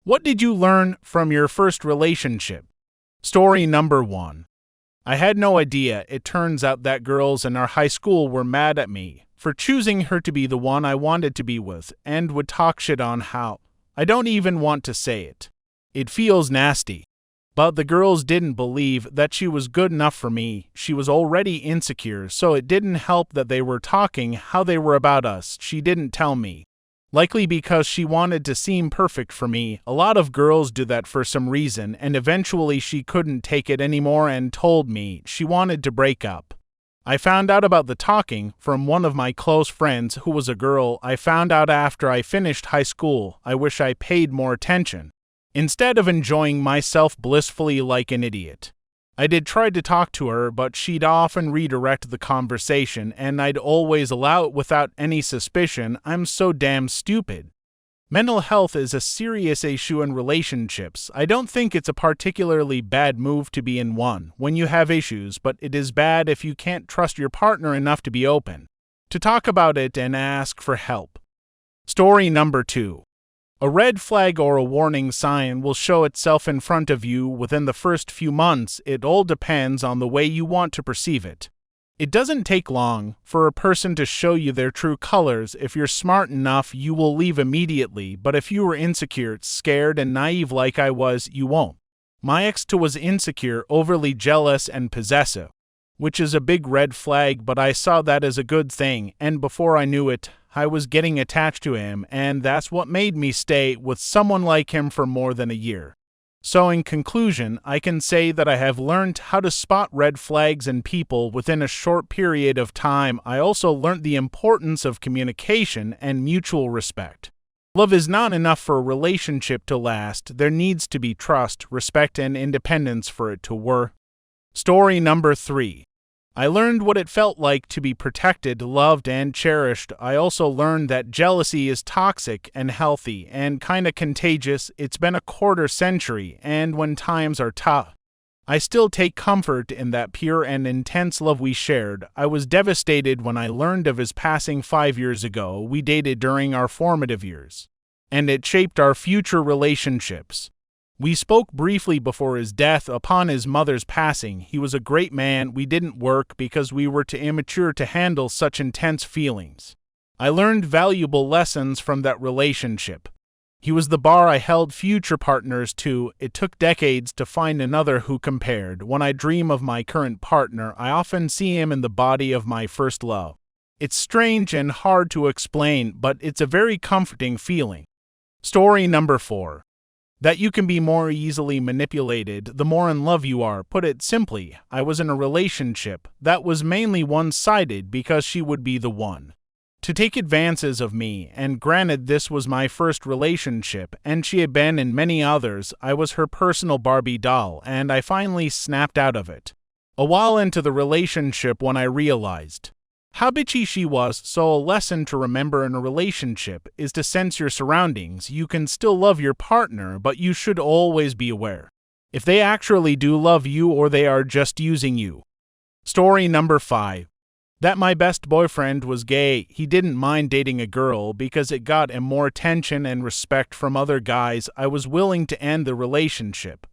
What did you learn from your first relationship? Story number 1. I had no idea. It turns out that girls in our high school were mad at me for choosing her to be the one I wanted to be with and would talk shit on how. I don't even want to say it. It feels nasty. But the girls didn't believe that she was good enough for me. She was already insecure, so it didn't help that they were talking how they were about us. She didn't tell me. Likely because she wanted to seem perfect for me. A lot of girls do that for some reason, and eventually she couldn't take it anymore and told me she wanted to break up. I found out about the talking from one of my close friends who was a girl. I found out after I finished high school. I wish I paid more attention, instead of enjoying myself blissfully like an idiot. I did try to talk to her, but she'd often redirect the conversation, and I'd always allow it without any suspicion. I'm so damn stupid. Mental health is a serious issue in relationships. I don't think it's a particularly bad move to be in one when you have issues, but it is bad if you can't trust your partner enough to be open, to talk about it and ask for help. Story number 2. A red flag or a warning sign will show itself in front of you within the first few months. It all depends on the way you want to perceive it. It doesn't take long for a person to show you their true colors. If you're smart enough, you will leave immediately, but if you were insecure, scared, and naive like I was, you won't. My ex was insecure, overly jealous, and possessive, which is a big red flag, but I saw that as a good thing, and before I knew it, I was getting attached to him, and that's what made me stay with someone like him for more than a year. So in conclusion, I can say that I have learned how to spot red flags in people within a short period of time. I also learned the importance of communication and mutual respect. Love is not enough for a relationship to last. There needs to be trust, respect, and independence for it to work. Story number 3. I learned what it felt like to be protected, loved, and cherished. I also learned that jealousy is toxic and healthy and kinda contagious. It's been a quarter century, and when times are tough, I still take comfort in that pure and intense love we shared. I was devastated when I learned of his passing 5 years ago. We dated during our formative years, and it shaped our future relationships. We spoke briefly before his death. Upon his mother's passing, he was a great man. We didn't work because we were too immature to handle such intense feelings. I learned valuable lessons from that relationship. He was the bar I held future partners to. It took decades to find another who compared. When I dream of my current partner, I often see him in the body of my first love. It's strange and hard to explain, but it's a very comforting feeling. Story number 4. That you can be more easily manipulated the more in love you are. Put it simply, I was in a relationship that was mainly one-sided because she would be the one to take advances of me, and granted this was my first relationship and she had been in many others. I was her personal Barbie doll, and I finally snapped out of it a while into the relationship when I realized how bitchy she was. So a lesson to remember in a relationship is to sense your surroundings. You can still love your partner, but you should always be aware if they actually do love you or they are just using you. Story number 5. That my best boyfriend was gay. He didn't mind dating a girl because it got him more attention and respect from other guys. I was willing to end the relationship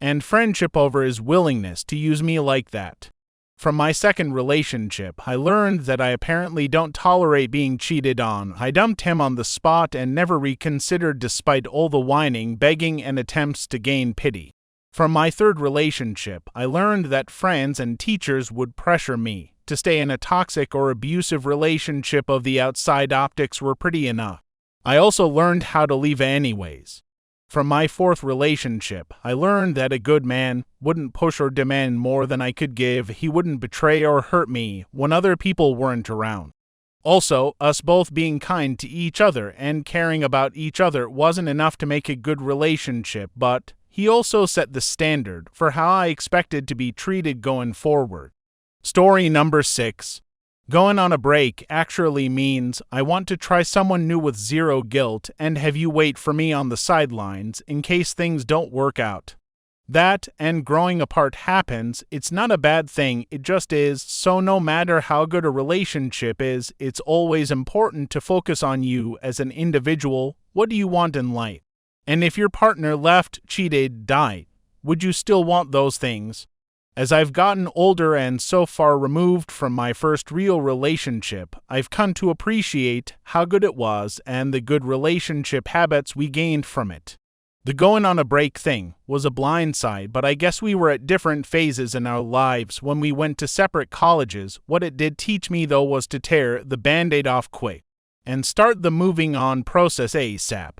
and friendship over his willingness to use me like that. From my second relationship, I learned that I apparently don't tolerate being cheated on. I dumped him on the spot and never reconsidered despite all the whining, begging, and attempts to gain pity. From my third relationship, I learned that friends and teachers would pressure me to stay in a toxic or abusive relationship. Of the outside optics were pretty enough. I also learned how to leave anyways. From my fourth relationship, I learned that a good man wouldn't push or demand more than I could give. He wouldn't betray or hurt me when other people weren't around. Also, us both being kind to each other and caring about each other wasn't enough to make a good relationship, but he also set the standard for how I expected to be treated going forward. Story number 6. Going on a break actually means I want to try someone new with zero guilt and have you wait for me on the sidelines in case things don't work out. That and growing apart happens. It's not a bad thing, it just is. So no matter how good a relationship is, it's always important to focus on you as an individual. What do you want in life? And if your partner left, cheated, died, would you still want those things? As I've gotten older and so far removed from my first real relationship, I've come to appreciate how good it was and the good relationship habits we gained from it. The going on a break thing was a blindside, but I guess we were at different phases in our lives when we went to separate colleges. What it did teach me, though, was to tear the band-aid off quick and start the moving on process ASAP.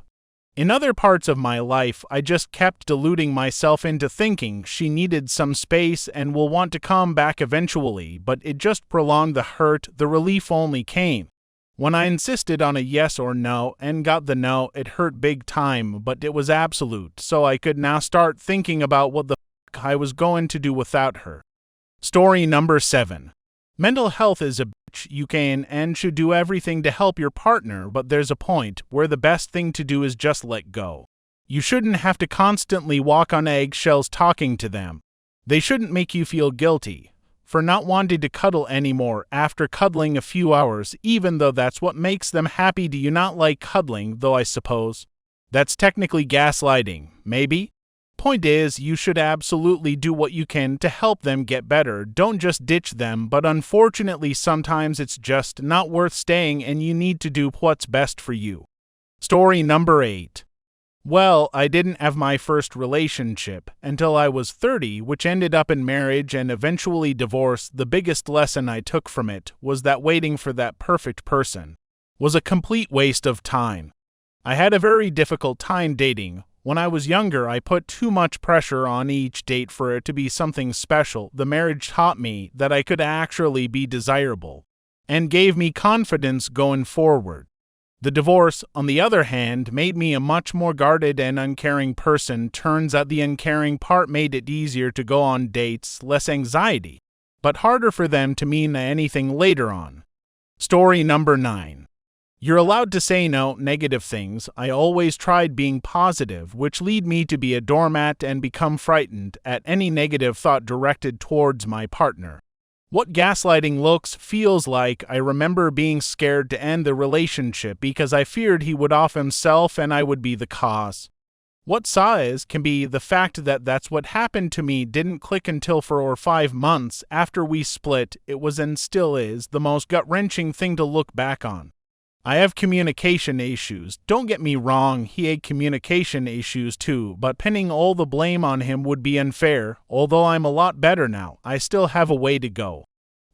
In other parts of my life, I just kept deluding myself into thinking she needed some space and will want to come back eventually, but it just prolonged the hurt. The relief only came when I insisted on a yes or no and got the no. It hurt big time, but it was absolute, so I could now start thinking about what the f*** I was going to do without her. Story number 7. Mental health is a bitch. You can and should do everything to help your partner, but there's a point where the best thing to do is just let go. You shouldn't have to constantly walk on eggshells talking to them. They shouldn't make you feel guilty for not wanting to cuddle anymore after cuddling a few hours, even though that's what makes them happy. Do you not like cuddling, though? I suppose that's technically gaslighting, maybe? Point is, you should absolutely do what you can to help them get better. Don't just ditch them, but unfortunately sometimes it's just not worth staying and you need to do what's best for you. Story number 8. Well, I didn't have my first relationship until I was 30, which ended up in marriage and eventually divorce. The biggest lesson I took from it was that waiting for that perfect person was a complete waste of time. I had a very difficult time dating. When I was younger, I put too much pressure on each date for it to be something special. The marriage taught me that I could actually be desirable and gave me confidence going forward. The divorce, on the other hand, made me a much more guarded and uncaring person. Turns out the uncaring part made it easier to go on dates, less anxiety, but harder for them to mean anything later on. Story number 9. You're allowed to say no, negative things. I always tried being positive, which lead me to be a doormat and become frightened at any negative thought directed towards my partner. What gaslighting feels like. I remember being scared to end the relationship because I feared he would off himself and I would be the cause. What can be the fact that that's what happened to me didn't click until 4 or 5 months after we split. It was and still is the most gut-wrenching thing to look back on. I have communication issues. Don't get me wrong, he had communication issues too, but pinning all the blame on him would be unfair. Although I'm a lot better now, I still have a way to go.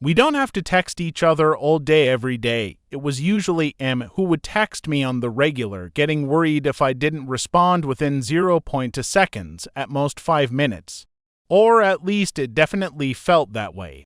We don't have to text each other all day every day. It was usually who would text me on the regular, getting worried if I didn't respond within 0.2 seconds, at most 5 minutes. Or at least it definitely felt that way.